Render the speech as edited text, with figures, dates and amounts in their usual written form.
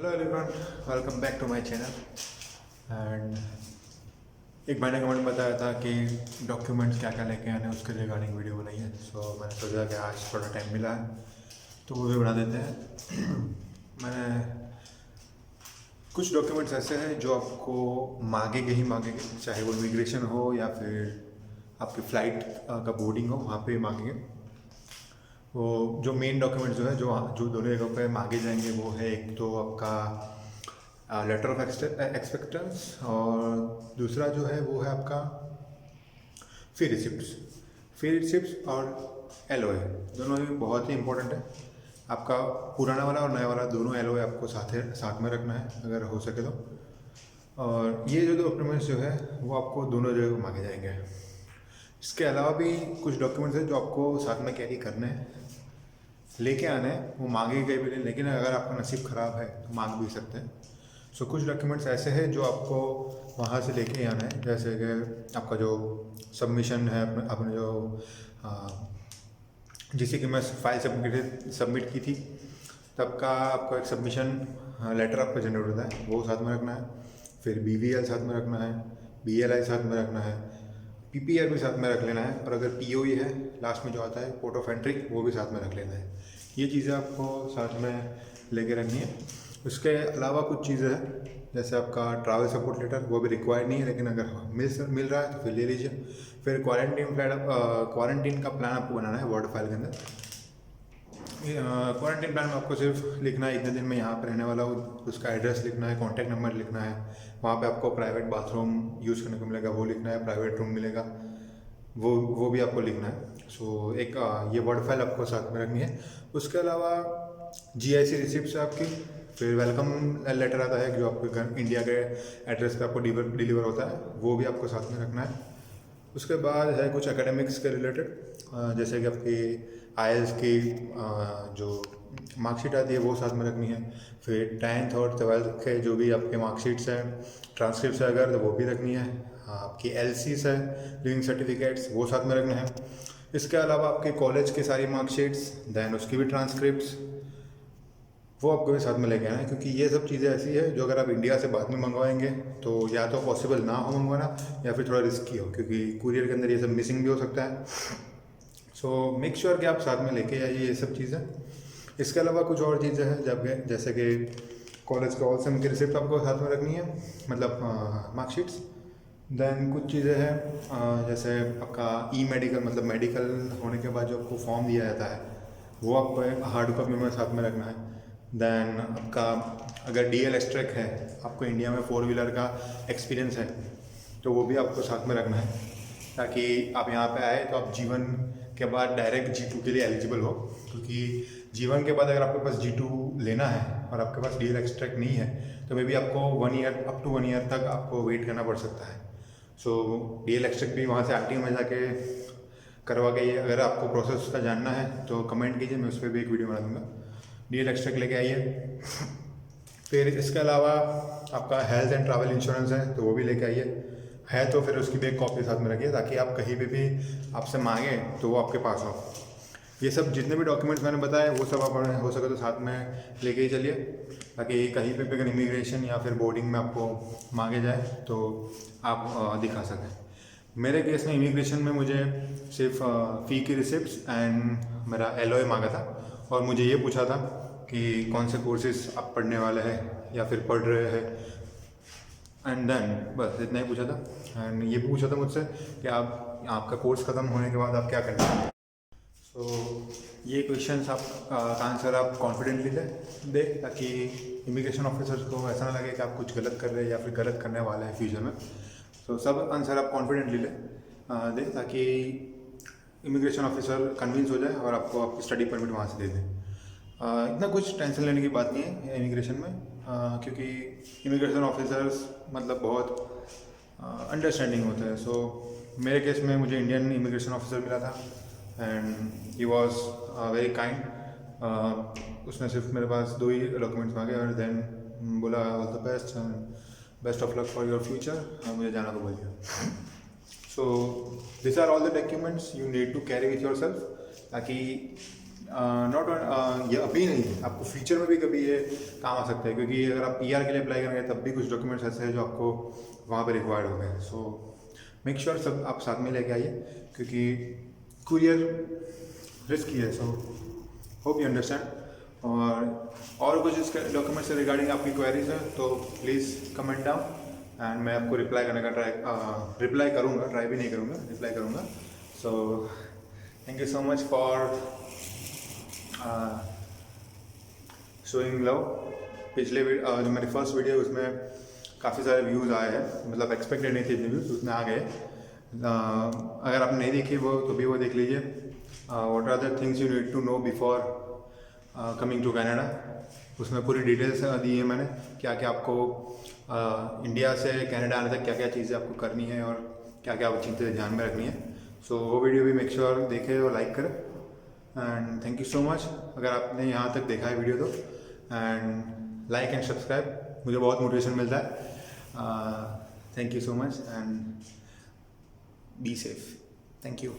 Hello everyone, welcome back to my channel. And एक भाई ने कमेंट बताया था कि डॉक्यूमेंट्स क्या क्या लेके आने उसके रिगार्डिंग वीडियो बनाई है। सो मैंने सोचा कि आज थोड़ा टाइम मिला है तो वो भी बना देते हैं। मैंने कुछ डॉक्यूमेंट्स ऐसे हैं जो आपको मांगेंगे ही मांगेंगे, चाहे वो इमिग्रेशन हो या फिर आपकी फ़्लाइट का बोर्डिंग हो, वहाँ पे मांगेंगे। वो जो मेन डॉक्यूमेंट जो है जो दोनों जगहों पे मांगे जाएंगे वो है, एक तो आपका लेटर ऑफ एक्सपेक्टेंस और दूसरा जो है वो है आपका फ़ी रिसिप्ट्स और एलओए। दोनों ही बहुत ही इंपॉर्टेंट है। आपका पुराना वाला और नया वाला दोनों एलओए आपको साथ में रखना है अगर हो सके तो। और ये जो डॉक्यूमेंट्स जो है वो आपको दोनों जगह मांगे जाएंगे। इसके अलावा भी कुछ डॉक्यूमेंट्स हैं जो आपको साथ में कैरी करने हैं, लेके आने हैं। वो मांगे गए भी नहीं, लेकिन अगर आपका नसीब ख़राब है तो मांग भी सकते हैं। सो कुछ डॉक्यूमेंट्स ऐसे हैं जो आपको वहाँ से लेके ही आना है, जैसे कि आपका जो सबमिशन है अपने जो जिससे कि मैं फाइल सबमिट की थी तब का आपका एक सबमिशन लेटर आपका जनरेट होता है, वो साथ में रखना है। फिर BVL साथ में रखना है, BLI साथ में रखना है, PPR भी साथ में रख लेना है। और अगर POE है लास्ट में जो आता है पोर्ट ऑफ एंट्री, वो भी साथ में रख लेना है। ये चीज़ें आपको साथ में लेके रखनी है। उसके अलावा कुछ चीज़ें हैं जैसे आपका ट्रैवल सपोर्ट लेटर, वो भी रिक्वायर्ड नहीं है, लेकिन अगर मिल रहा है तो फिर ले लीजिए। फिर क्वारंटीन का प्लान आपको बनाना है वर्ड फाइल के अंदर। क्वारंटीन प्लान में आपको सिर्फ लिखना है इतने दिन में यहाँ पर रहने वाला हूँ, उसका एड्रेस लिखना है, कॉन्टैक्ट नंबर लिखना है, वहाँ पे आपको प्राइवेट बाथरूम यूज़ करने को मिलेगा वो लिखना है, प्राइवेट रूम मिलेगा वो भी आपको लिखना है। सो एक ये वर्ड फाइल आपको साथ में रखनी है। उसके अलावा GIC रिसिप्ट है आपकी। फिर वेलकम लेटर आता है जो आपके घर इंडिया के एड्रेस पे आपको डिलीवर होता है, वो भी आपको साथ में रखना है। उसके बाद है कुछ एकेडमिक्स के रिलेटेड, जैसे कि आपकी IELTS की जो मार्कशीट आती है वो साथ में रखनी है। फिर 10th और 12th के जो भी आपके मार्कशीट्स हैं, ट्रांसक्रिप्ट्स है अगर, तो वो भी रखनी है। आपकी LCs है, लिविंग सर्टिफिकेट्स, वो साथ में रखने हैं। इसके अलावा आपके कॉलेज की सारी मार्कशीट्स, देन उसकी भी ट्रांसक्रिप्ट्स, वो आपको भी साथ में लेके आना है। क्योंकि ये सब चीज़ें ऐसी है जो अगर आप इंडिया से बाद में मंगवाएंगे तो या तो पॉसिबल ना हो मंगवाना या फिर थोड़ा रिस्की हो, क्योंकि कुरियर के अंदर ये सब मिसिंग भी हो सकता है। सो मेक श्योर कि आप साथ में लेके आइए ये सब चीज़ें। इसके अलावा कुछ और चीज़ें हैं जैसे कि कॉलेज का ऑल सेम की रिसिप्ट आपको साथ में रखनी है, मतलब मार्कशीट्स। देन कुछ चीज़ें हैं जैसे आपका मेडिकल, मतलब मेडिकल होने के बाद जो आपको फॉर्म दिया जाता है वो आपको हार्ड कॉपी में साथ में रखना है। देन आपका अगर DL एक्सट्रैक्ट है, आपको इंडिया में 4 व्हीलर का एक्सपीरियंस है, तो वो भी आपको साथ में रखना है, ताकि आप यहाँ पे आए तो आप जीवन के बाद डायरेक्ट G2 के लिए एलिजिबल हो। क्योंकि जीवन के बाद अगर आपके पास G2 लेना है और आपके पास DL एक्सट्रैक्ट नहीं है तो मे बी आपको 1 ईयर, अप टू 1 ईयर तक आपको वेट करना पड़ सकता है। सो DL एक्सट्रैक्ट भी वहाँ से RTO में जाके करवा के, अगर आपको प्रोसेस उसका जानना है तो कमेंट कीजिए, मैं उस पर भी एक वीडियो बना दूँगा। DL एक्सट्रैक्ट लेके आइए। फिर इसके अलावा आपका हेल्थ एंड ट्रैवल इंश्योरेंस है तो वो भी लेके आइए, है तो फिर उसकी भी एक कॉपी साथ में रखिए, ताकि आप कहीं पे भी आपसे मांगे तो वो आपके पास हो। ये सब जितने भी डॉक्यूमेंट्स मैंने बताए वो सब आप हो सके तो साथ में लेके ही चलिए, ताकि कहीं पे भी अगर इमिग्रेशन या फिर बोर्डिंग में आपको मांगे जाए तो आप दिखा सकें। मेरे केस में इमिग्रेशन में मुझे सिर्फ फ़ी की रिसिप्ट्स एंड मेरा LOA मांगा था, और मुझे ये पूछा था कि कौन से कोर्सेज आप पढ़ने वाले हैं या फिर पढ़ रहे हैं, एंड देन बस इतना ही पूछा था। एंड ये भी पूछा था मुझसे कि आपका कोर्स ख़त्म होने के बाद आप क्या करना है। सो ये क्वेश्चंस आप का आंसर आप कॉन्फिडेंटली दे, ताकि इमिग्रेशन ऑफिसर्स को ऐसा ना लगे कि आप कुछ गलत कर रहे हैं या फिर गलत करने वाले हैं फ्यूचर में। सो सब आंसर आप कॉन्फिडेंटली दे, ताकि इमिग्रेशन ऑफिसर कन्विंस हो जाए और आपको आपकी स्टडी परमिट वहाँ से दे दें। इतना कुछ टेंशन लेने की बात नहीं है इमिग्रेशन में, क्योंकि इमिग्रेशन ऑफिसर्स मतलब बहुत अंडरस्टैंडिंग होते हैं। सो मेरे केस में मुझे इंडियन इमिग्रेशन ऑफिसर मिला था and he was very kind. उसने सिर्फ मेरे पास 2 ही डॉक्यूमेंट्स मांगे और देन बोला all the best and best of luck for your future, मुझे जाना को बोल दिया। So this are all the documents you need to carry with your self, ताकि नॉट ये अभी नहीं, आपको फ्यूचर में भी कभी ये काम आ सकता है, क्योंकि अगर आप पीआर के लिए अप्लाई करेंगे तब भी कुछ डॉक्यूमेंट्स ऐसे हैं जो आपको वहाँ पे रिक्वायर्ड होंगे। सो मेक श्योर सब आप साथ में लेके आइए, क्योंकि कुरियर रिस्की है। So hope you understand. और कुछ इसके डॉक्यूमेंट्स से रिगार्डिंग आपकी क्वेरीज है तो प्लीज़ कमेंट डाउन एंड मैं आपको रिप्लाई करने का रिप्लाई करूँगा, ट्राई भी नहीं करूँगा, रिप्लाई करूँगा। So thank you so much for showing love. पिछले जो मेरी फर्स्ट वीडियो उसमें काफ़ी सारे व्यूज़ आए हैं, मतलब एक्सपेक्टेड नहीं थे इतने व्यूज़, उसमें आ गए। अगर आपने नहीं देखी वो तो भी वो देख लीजिए। What are the things you need to know before coming to Canada, उसमें पूरी डिटेल्स दी है मैंने, क्या क्या आपको इंडिया से कनाडा आने तक क्या क्या चीज़ें आपको करनी है और क्या क्या चीज़ें ध्यान में रखनी है। सो वो वीडियो भी मेक श्योर देखें और लाइक करें। And thank you so much अगर आपने यहाँ तक देखा है वीडियो तो, एंड लाइक एंड सब्सक्राइब, मुझे बहुत मोटिवेशन मिलता है। Thank you so much and be safe. Thank you.